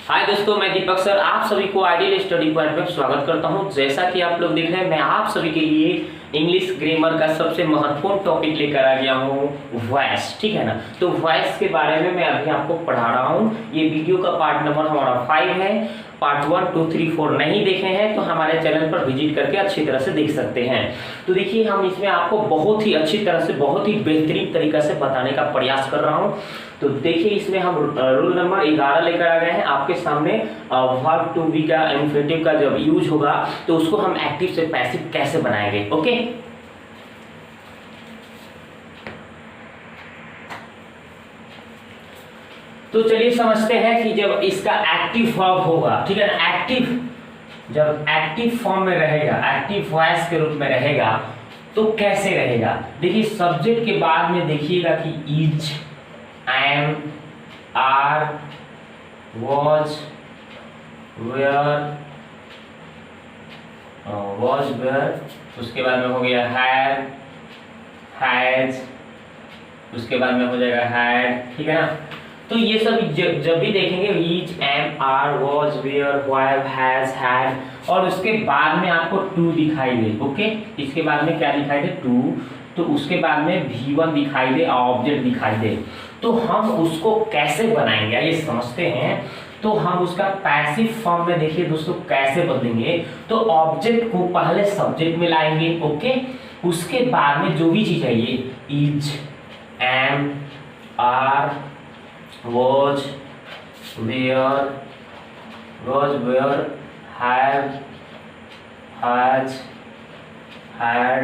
हाय दोस्तों, मैं दीपक सर आप सभी को आइडियल स्टडी पॉइंट में स्वागत करता हूं। जैसा कि आप लोग देख रहे हैं, मैं आप सभी के लिए इंग्लिश ग्रामर का सबसे महत्वपूर्ण टॉपिक लेकर आ गया हूं, वॉइस। ठीक है ना। तो वॉइस के बारे में मैं अभी आपको पढ़ा रहा हूं। ये वीडियो का पार्ट नंबर हमारा 5 है। पार्ट 1, 2, 3, 4 नहीं देखे हैं तो हमारे चैनल पर विजिट करके अच्छी तरह से देख सकते हैं। तो देखिए, हम इसमें आपको बहुत ही अच्छी तरह से, बहुत ही बेहतरीन तरीका से बताने का प्रयास कर रहा हूं। तो देखिए, इसमें हम रूल नंबर 11 लेकर आ गए हैं आपके सामने। वर्ब टू बी का इंफिनिटिव का जब यूज होगा तो उसको हम एक्टिव से पैसिव कैसे बनाएंगे। ओके, तो चलिए समझते हैं कि जब इसका एक्टिव वर्ब होगा, ठीक है ना, जब एक्टिव फॉर्म में रहेगा, एक्टिव वॉइस के रूप में रहेगा तो कैसे रहेगा। देखिए, सब्जेक्ट के बाद में देखिएगा कि is, am, are, was, were, उसके बाद में हो गया हैव, हैज, उसके बाद में हो जाएगा हैड। ठीक है ना। तो ये सब जब भी देखेंगे is, am, are, was, were, have, has, had, और उसके बाद में आपको टू दिखाई दे। ओके, इसके बाद में क्या दिखाई दे, टू। तो उसके बाद में V1 दिखाई दे, ऑब्जेक्ट दिखाई दे, तो हम उसको कैसे बनाएंगे ये समझते हैं। तो हम उसका पैसिव फॉर्म में देखिए दोस्तों कैसे बदलेंगे। तो ऑब्जेक्ट को पहले सब्जेक्ट में लाएंगे। ओके, उसके बाद में जो भी चीज है ये is, am, are, was, were, have, has, had.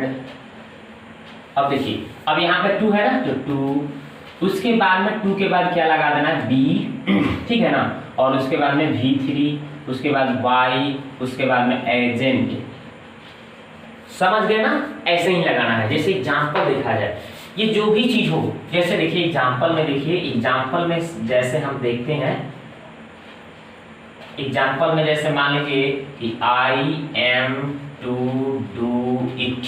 अब देखिए, अब यहाँ पे टू है ना, तो टू, उसके बाद में टू के बाद क्या लगा देना है, बी। ठीक है ना। और उसके बाद में V3, उसके बाद वाई, उसके बाद में एजेंट। समझ गए ना। ऐसे ही लगाना है। जैसे एग्जाम्पल देखा जाए, ये जो भी चीज हो, जैसे देखिए एग्जाम्पल में, देखिए एग्जाम्पल में जैसे हम देखते हैं, एग्जाम्पल में जैसे मान लीजिए कि I am to do it,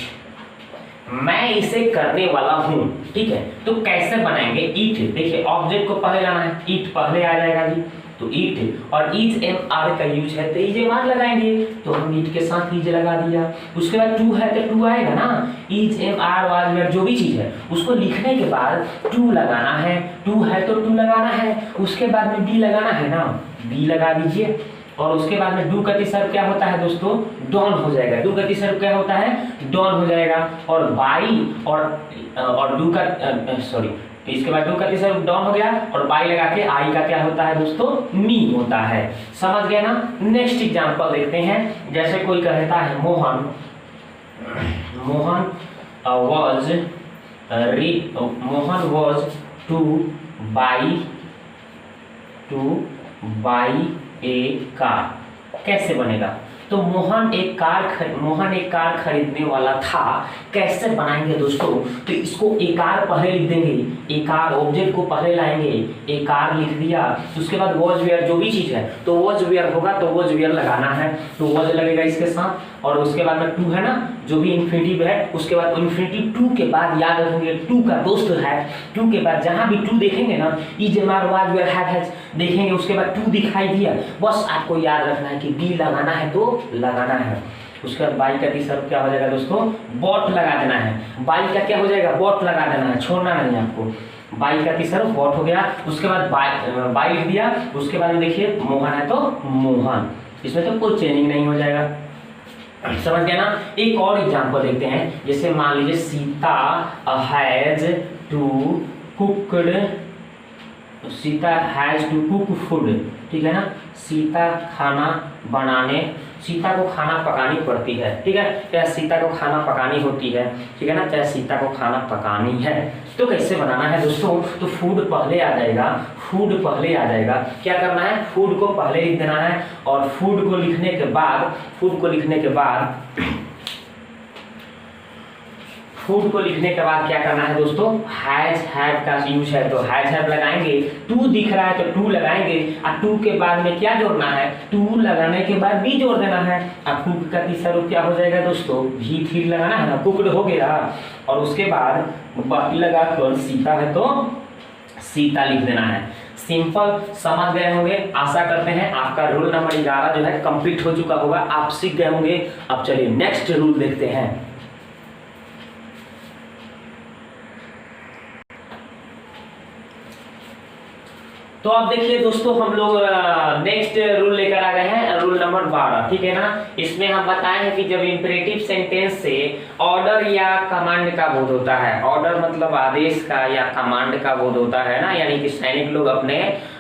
मैं इसे करने वाला हूं। ठीक है, तो कैसे बनाएंगे, ईट। देखिए, ऑब्जेक्ट को पहले लाना है, ईट पहले आ जाएगा जी। तो ईट और इज, एम, आर का यूज है तो इज, एम, आर लगाएंगे, तो हम ईट के साथ इज लगा दिया। उसके बाद टू है तो टू आएगा ना, is, am, are, was, were, जो भी चीज है उसको लिखने के बाद टू लगाना है। टू है तो टू लगाना है। उसके बाद में बी लगाना है ना, बी लगा दीजिए। और उसके बाद में डू का तीसरा क्या होता है दोस्तों, डॉन हो जाएगा। डू का तीसरा क्या होता है, डॉन हो जाएगा। और बाई और डू का सॉरी, इसके बाद डू का तीसरा डॉन हो गया और बाई लगा के आई का क्या होता है दोस्तों, मी होता है। समझ गए ना। नेक्स्ट एग्जांपल देखते हैं। जैसे कोई कहता है Mohan was two by A car. कैसे बनेगा, तो मोहन एक कार खरीदने वाला था। कैसे बनाएंगे दोस्तों, तो इसको ए कार पहले लिख देंगे, ए कार ऑब्जेक्ट को पहले लाएंगे, ए कार लिख दिया। उसके बाद वॉज, वेयर, जो भी चीज है तो वॉज, वेयर होगा तो वॉज, वेयर लगाना है, तो वॉज लगेगा इसके साथ। और उसके बाद में टू है ना, जो भी इंफिनिटिव है, उसके बाद इंफिनिटिव टू के बाद याद रखेंगे टू का दोस्त है। टू के बाद जहां भी टू देखेंगे ना, is, am, are, was, were, have, has देखेंगे, उसके बाद टू दिखाई दिया, बस आपको याद रखना है कि बी लगाना है तो लगाना है। उसके बाद बाई का तीसरा क्या हो जाएगा दोस्तों, बॉट लगा देना है। बाई का क्या हो जाएगा, बॉट लगा देना है, छोड़ना नहीं आपको। बाई का तीसरा बॉट हो गया। उसके बाद बाई लिख दिया। उसके बाद देखिए मोहन है तो मोहन, इसमें तो कोई चेंजिंग नहीं हो जाएगा। समझ गया ना। एक और एग्जांपल देखते हैं। जैसे मान लीजिए Sita has to cook food. ठीक है ना, सीता को खाना पकानी पड़ती है। ठीक है, चाहे सीता को खाना पकानी होती है, ठीक है ना, चाहे सीता को खाना पकानी है। तो कैसे बनाना है दोस्तों, तो फूड पहले आ जाएगा, क्या करना है, फूड को पहले लिख देना है। और फूड को लिखने के बाद क्या करना है दोस्तों, हैज, हैव का यूज है तो हैज, हैव लगाएंगे। टू दिख रहा है तो टू लगाएंगे। और टू के बाद में क्या जोड़ना है, टू लगाने के बाद बी जोड़ देना है। अब कुक का तीसरा रूप क्या हो जाएगा दोस्तों, V3 लगाना है ना, कुकड हो गया। और उसके बाद बाकी लगाकर सीता है तो सीता लिख देना है। सिंपल समझ गए होंगे, आशा करते हैं आपका रूल नंबर 11 जो है कंप्लीट हो चुका होगा, आप सीख गए होंगे। अब चलिए नेक्स्ट रूल देखते हैं। तो अब देखिए दोस्तों, हम लोग नेक्स्ट रूल लेकर आ गए हैं, रूल नंबर 12, ठीक है ना। इसमें हम बताए हैं कि जब इंपरेटिव सेंटेंस से ऑर्डर या कमांड का बोध होता है, ऑर्डर मतलब आदेश का या कमांड का बोध होता है ना, यानी कि सैनिक लोग अपने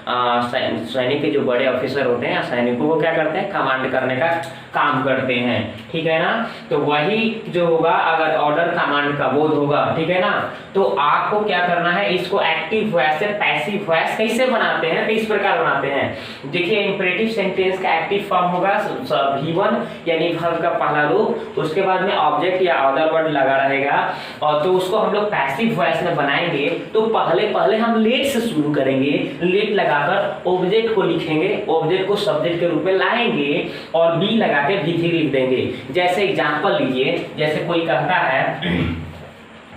सैनिक के जो बड़े ऑफिसर होते हैं सैनिकों को क्या करते हैं, कमांड करने का काम करते हैं, ठीक है ना। तो वही जो होगा, अगर ऑर्डर कमांड का बोध होगा, ठीक है ना, तो आपको क्या करना है, इसको एक्टिव वॉइस से पैसिव वॉइस कैसे बनाते हैं, तो इस प्रकार बनाते हैं। देखिए इंपरेटिव सेंटेंस का एक्टिव फॉर्म होगा V1 यानी वर्ब का पहला रूप, उसके बाद में ऑब्जेक्ट या अदर वर्ड लगा रहेगा, और तो उसको हम लोग पैसिव वॉइस में बनाएंगे। तो पहले हम लेट से शुरू करेंगे, लेट लगाकर ऑब्जेक्ट को लिखेंगे, ऑब्जेक्ट को सब्जेक्ट के रूप में लाएंगे और बी लगा के भी लिख देंगे। जैसे एग्जांपल लीजिए, जैसे कोई कहता है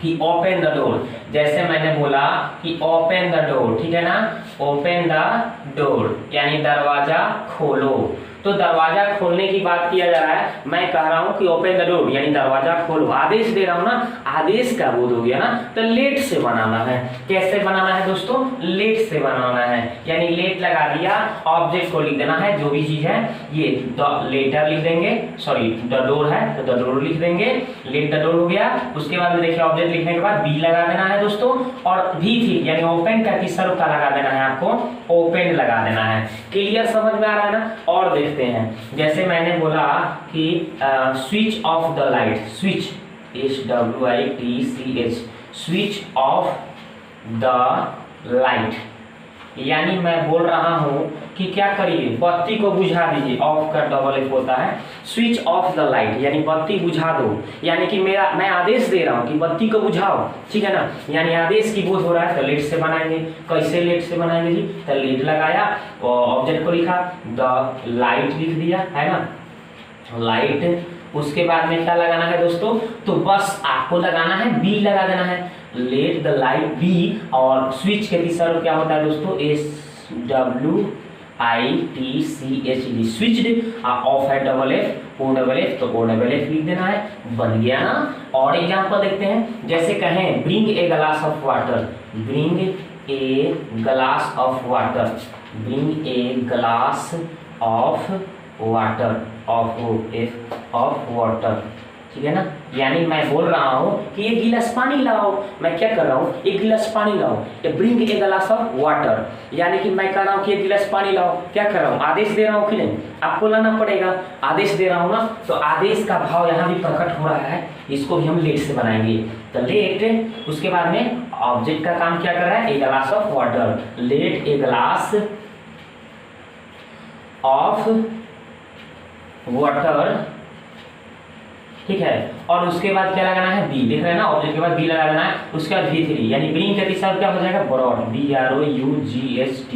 कि ओपन द डोर, जैसे मैंने बोला कि ओपन द डोर, ठीक है ना, ओपन द डोर यानी दरवाजा खोलो। तो दरवाजा खोलने की बात किया जा रहा है, मैं कह रहा हूं कि ओपन द डोर यानी दरवाजा खोलो, आदेश दे रहा हूं ना, आदेश का बोध हो गया ना। तो लेट से बनाना है, कैसे बनाना है दोस्तों, लेट से बनाना है, यानी लेट लगा दिया, ऑब्जेक्ट को लिख देना है, जो भी चीज है, ये द लेटर लिख देंगे, सॉरी द डोर है तो द डोर लिख देंगे, लेट द डोर हो गया। उसके बाद में देखिए ऑब्जेक्ट लिखने के बाद बी लगा देना है दोस्तों, और भी थी यानी ओपन का तीसरा रूप का लगा देना है, आपको ओपन लगा देना है। क्लियर समझ में आ रहा है ना। और देखते हैं, जैसे मैंने बोला कि switch off the light, switch SWITCH, switch off the light, यानी मैं बोल रहा हूं कि क्या करिए, बत्ती को बुझा दीजिए, ऑफ का डबल एफ होता है, स्विच ऑफ द लाइट यानी बत्ती बुझा दो, यानी कि मैं आदेश दे रहा हूं कि बत्ती को बुझाओ, ठीक है ना, यानी आदेश की बोध हो रहा है। तो लेट से बनाएंगे, कैसे लेट से बनाएंगे जी, तो लेट लगाया और ऑब्जेक्ट को लिखा, द लाइट लिख दिया, है ना, लाइट। उसके बाद में क्या लगाना है दोस्तों, तो बस आपको लगाना है बी लगा देना है, लेट द लाइट बी, और स्विच के तीसरा रूप क्या होता है दोस्तों, SWITCHD, स्विच्ड, ऑफ है double F, O double F, तो ओ डबल एफ लिख देना है, बन गया ना। और एग्जांपल देखते हैं, जैसे कहें bring a glass of water, bring a glass of water, bring a glass of water, of water, ठीक है ना, यानी मैं बोल रहा हूं कि एक गिलास पानी लाओ, मैं क्या कर रहा हूं, एक गिलास पानी लाओ, bring a glass of water, यानी कि मैं कह रहा हूं कि एक गिलास पानी लाओ, क्या कर रहा हूं, आदेश दे रहा हूं कि नहीं, आपको लाना पड़ेगा, आदेश दे रहा हूं ना, तो आदेश का भाव यहां भी प्रकट हो रहा है, इसको भी हम लेट से बनाएंगे। तो लेट, उसके बाद में ऑब्जेक्ट का काम क्या कर रहा है, a glass of water, let a glass of water, ठीक है, और उसके बाद क्या लगाना है, बी, देख रहे हैं ना, ऑब्जेक्ट के बाद बी लगा देना है, उसके बाद V3 यानी ब्रिंग का तीसरा क्या हो जाएगा, ब्रॉड, BROUGHT,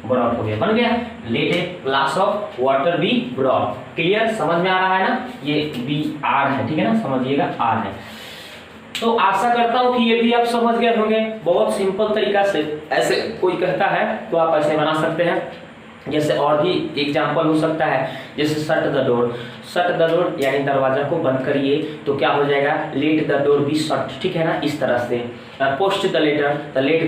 ब्रॉड हो गया, बन गया, let a glass of water be brought. Clear समझ में आ रहा है ना, ये BR है, ठीक है ना, समझिएगा R है। तो आशा करता हूं कि ये भी आप समझ गए होंगे, बहुत सिंपल तरीका से, ऐसे कोई कहता है तो आप ऐसे बना सकते हैं। जैसे और भी एग्जाम्पल हो सकता है, जैसे shut the door, shut the door यानी दरवाजा को बंद करिए, तो क्या हो जाएगा, let the door be shut, ठीक है ना, इस तरह से। Post the letter, the let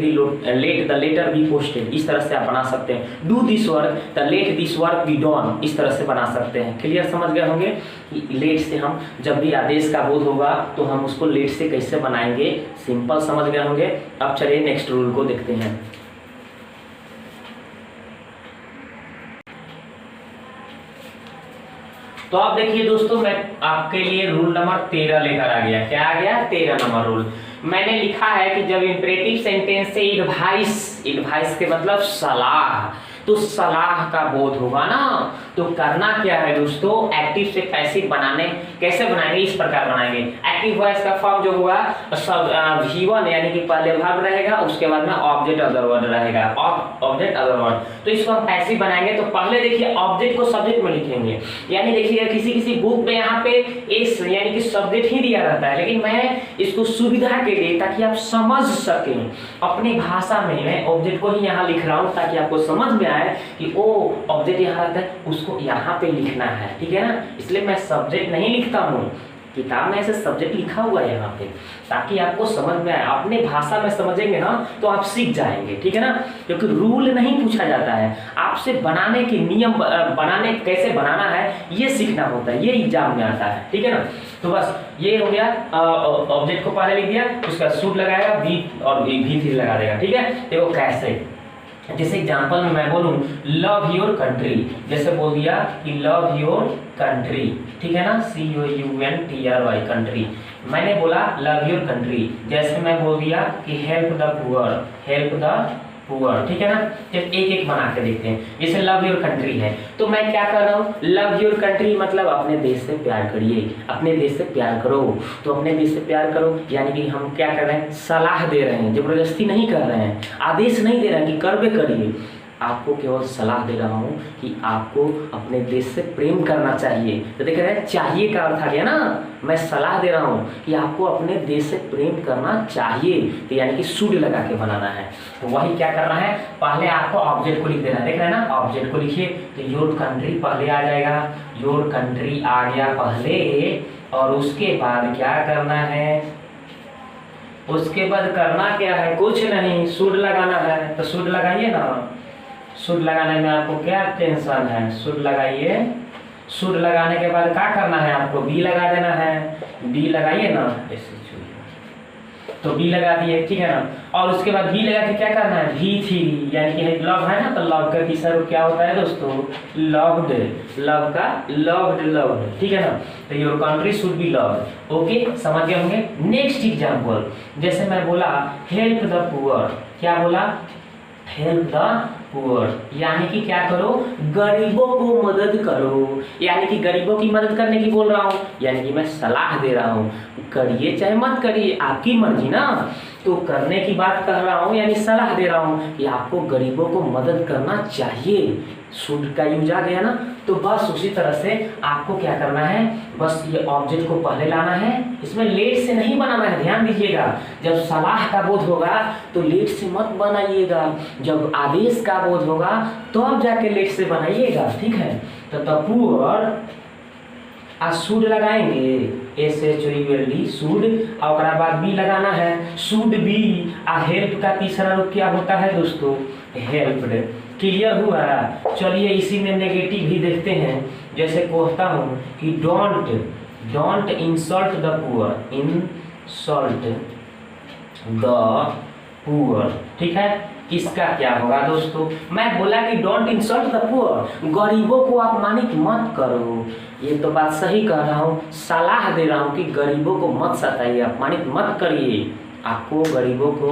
the letter be posted, इस तरह से आप बना सकते हैं। Do this work, the let this work be done, इस तरह से बना सकते हैं। क्लियर समझ गए होंगे कि लेट से हम जब भी आदेश का बोध होगा तो हम उसको लेट से कैसे बनाएंगे, सिंपल समझ गए होंगे। अब चलिए नेक्स्ट रूल को देखते हैं। तो आप देखिए दोस्तों, मैं आपके लिए रूल नंबर 13 लेकर आ गया। क्या आ गया, 13 नंबर रूल। मैंने लिखा है कि जब इंपरेटिव सेंटेंस से एडवाइस के मतलब सलाह, तो सलाह का बोध होगा ना। तो करना क्या है दोस्तों, एक्टिव से पैसिव बनाने कैसे बनाएंगे, इस प्रकार बनाएंगे। एक्टिव वॉइस का फॉर्म जो होगा V1 यानी कि पहले वर्ब रहेगा, उसके बाद में ऑब्जेक्ट अदर वर्ड रहेगा, ऑब्जेक्ट अदर वर्ड। तो इसको हम पैसिव बनाएंगे। तो पहले देखिए ऑब्जेक्ट को सब्जेक्ट में लिखेंगे, यानी देखिए किसी बुक में यहाँ पे एस यानी कि सब्जेक्ट ही दिया रहता है, लेकिन मैं इसको सुविधा के लिए ताकि आप समझ सकें अपनी भाषा में, मैं ऑब्जेक्ट को ही यहाँ लिख रहा हूँ ताकि आपको समझ में आए कि ओ ऑब्जेक्ट यहाँ रहता है, उसको यहाँ पे लिखना है, ठीक है ना। इसलिए मैं सब्जेक्ट नहीं लिखता हूँ, किताब में ऐसे सब्जेक्ट लिखा हुआ है यहाँ पे, ताकि आपको समझ में आए। अपने भाषा में समझेंगे ना तो आप सीख जाएंगे, ठीक है ना। क्योंकि रूल नहीं पूछा जाता है आपसे, बनाने के नियम, बनाने कैसे बनाना है ये सीखना होता है, ये एग्जाम में आता है, ठीक है ना। तो बस ये हो गया, ऑब्जेक्ट को पहले लिख दिया, उसका सूट लगाएगा, बी और V3 लगा देगा, ठीक है। देखो कैसे, जैसे एग्जांपल में मैं बोलूं लव योर कंट्री, जैसे बोल दिया कि लव योर कंट्री, ठीक है ना, COUNTRY कंट्री। मैंने बोला लव योर कंट्री, जैसे मैं बोल दिया कि help the poor, help the poor, ठीक है ना। एक एक बना के देखते हैं। जैसे लव योर कंट्री है तो मैं क्या कर रहा हूँ, लव योर कंट्री मतलब अपने देश से प्यार करिए, अपने देश से प्यार करो। तो अपने देश से प्यार करो यानी कि हम क्या कर रहे हैं, सलाह दे रहे हैं, जबरदस्ती नहीं कर रहे हैं, आदेश नहीं दे रहे हैं कि कर्वे करिए, आपको केवल सलाह दे रहा हूँ कि आपको अपने देश से प्रेम करना चाहिए। तो देख रहे हैं चाहिए का अर्थ आ गया ना, मैं सलाह दे रहा हूँ कि आपको अपने देश से प्रेम करना चाहिए, तो यानी कि शुड लगा के बनाना है। तो वही क्या करना है, पहले आपको ऑब्जेक्ट को लिख देना है, देख रहे हैं ना, ऑब्जेक्ट को लिखिए। तो योर कंट्री पहले आ जाएगा, योर कंट्री आ गया पहले, और उसके बाद क्या करना है, उसके बाद करना क्या है, कुछ नहीं, शुड लगाना है। तो शुड लगाइए ना, शुड लगाने में आपको क्या टेंशन है, शुड लगाइए। शुड लगाने के बाद क्या करना है, आपको बी लगा देना है, बी लगाइए ना, ऐसे तो बी लगा दिए, ठीक है ना। और उसके बाद बी लगा के क्या करना है, V3 यानी कि लव है ना, तो लव का तीसरा रूप क्या होता है दोस्तों, लव्ड, लव का लव्ड, ठीक है ना। तो your country should be loved, okay, समझ गए होंगे। नेक्स्ट एग्जांपल, जैसे मैं बोला हेल्प द पुअर, क्या बोला, हेल्प द पुअर यानी कि क्या करो, गरीबों को मदद करो, यानी कि गरीबों की मदद करने की बोल रहा हूँ, यानी कि मैं सलाह दे रहा हूँ, करिए चाहे मत करिए आपकी मर्जी ना। तो करने की बात कह रहा हूँ यानी सलाह दे रहा हूँ कि आपको गरीबों को मदद करना चाहिए, शुड का यूज आ गया ना। तो बस उसी तरह से आपको क्या करना है, बस ये ऑब्जेक्ट को पहले लाना है, इसमें लेट से नहीं बनाना है, ध्यान दीजिएगा। जब सलाह का बोध होगा तो लेट से मत बनाइएगा, जब आदेश का बोध होगा तो अब जाके लेट से बनाइएगा, ठीक है। तो द पुअर शुड लगाएंगे, SHULD शुड, और बाद बी लगाना है, शुड बी। हेल्प का तीसरा रूप क्या होता है दोस्तों, हेल्प्ड, क्लियर हुआ। चलिए इसी में नेगेटिव भी देखते हैं, जैसे कहता हूँ कि don't insult the poor, insult the poor, ठीक है। इसका क्या होगा दोस्तों, मैं बोला कि डोंट इंसल्ट द पुअर, गरीबों को अपमानित मत करो, ये तो बात सही कह रहा हूँ, सलाह दे रहा हूँ कि गरीबों को मत सताइए, अपमानित मत करिए। आपको गरीबों को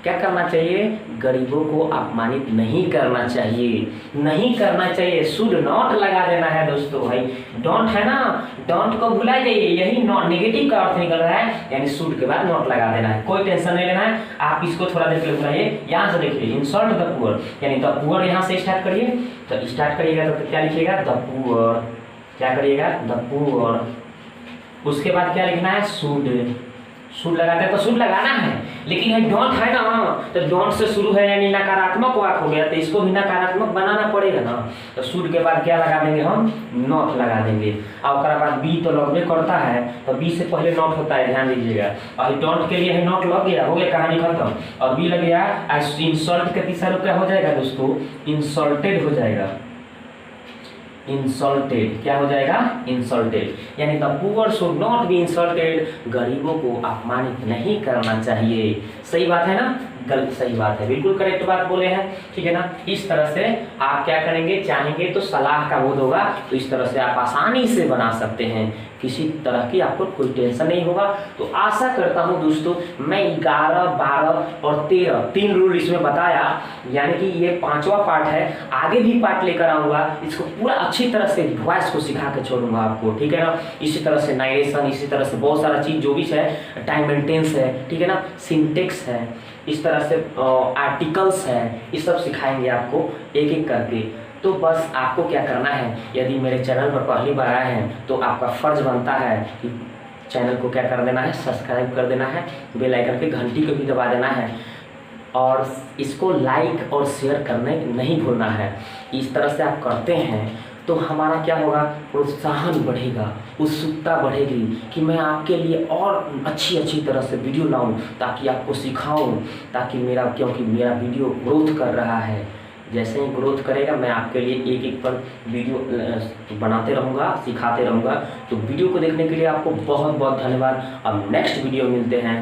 क्या करना चाहिए, गरीबों को अपमानित नहीं करना चाहिए, नहीं करना चाहिए। शुड नॉट लगा देना है दोस्तों, भाई डोंट है ना, डोंट को भुला जाइए, यही नेगेटिव का अर्थ निकल रहा है, यानी शुड के बाद नॉट लगा देना है, कोई टेंशन नहीं लेना है। आप इसको थोड़ा देर के लिए भुलाइए, यहाँ से देखिए इंसल्ट द पुअर, यानी द पुअर यहाँ से स्टार्ट करिए। तो स्टार्ट करिएगा तो क्या लिखिएगा, द पुअर, क्या करिएगा, द पुअर। उसके बाद क्या लिखना है, शुड, शुड लगाते हैं तो शुड लगाना है, लेकिन ये डोंट है ना, तो डोंट से शुरू है यानी नकारात्मक वाक हो गया, तो इसको भी नकारात्मक बनाना पड़ेगा ना। तो शुड के बाद क्या लगा देंगे हम, नॉट लगा देंगे। और उसके बाद बी तो लगभग करता है, तो बी से पहले नॉट होता है, ध्यान दीजिएगा। और डोंट के लिए है नॉट लग गया, हो गया, कहानी खत्म। और बी लग गया, इंसल्ट का तीसरा रूप क्या हो जाएगा दोस्तों, इंसल्टेड हो जाएगा, इंसल्टेड, क्या हो जाएगा, इंसल्टेड, यानी the poor should not be insulted, गरीबों को अपमानित नहीं करना चाहिए। सही बात है ना। गलत सही बात है, बिल्कुल करेक्ट बात बोले हैं, ठीक है ना। इस तरह से आप क्या करेंगे, चाहेंगे तो सलाह का बोध होगा, तो इस तरह से आप आसानी से बना सकते हैं, किसी तरह की आपको कोई टेंशन नहीं होगा। तो आशा करता हूं दोस्तों मैं 11, 12 और 13 3 रूल इसमें बताया, यानी कि ये 5वां पार्ट है, आगे भी पार्ट लेकर आऊँगा, इसको पूरा अच्छी तरह से वॉइस को सिखा के छोड़ूंगा आपको, ठीक है ना। इसी तरह से नारेशन, इसी तरह से बहुत सारा चीज़ जो भी है, टाइम मेंटेनेंस है, ठीक है ना, सिंटेक्स है, इस तरह से आर्टिकल्स है, ये सब सिखाएंगे आपको एक एक करके। तो बस आपको क्या करना है, यदि मेरे चैनल पर पहली बार आए हैं तो आपका फर्ज बनता है कि चैनल को क्या कर देना है, सब्सक्राइब कर देना है, बेल आइकन पे घंटी को भी दबा देना है, और इसको लाइक और शेयर करने नहीं भूलना है। इस तरह से आप करते हैं तो हमारा क्या होगा, प्रोत्साहन बढ़ेगा, उत्सुकता बढ़ेगी कि मैं आपके लिए और अच्छी तरह से वीडियो लाऊं, ताकि आपको सिखाऊं, ताकि क्योंकि मेरा वीडियो ग्रोथ कर रहा है, जैसे ही ग्रोथ करेगा मैं आपके लिए एक पर वीडियो बनाते रहूँगा, सिखाते रहूँगा। तो वीडियो को देखने के लिए आपको बहुत बहुत धन्यवाद। अब नेक्स्ट वीडियो मिलते हैं।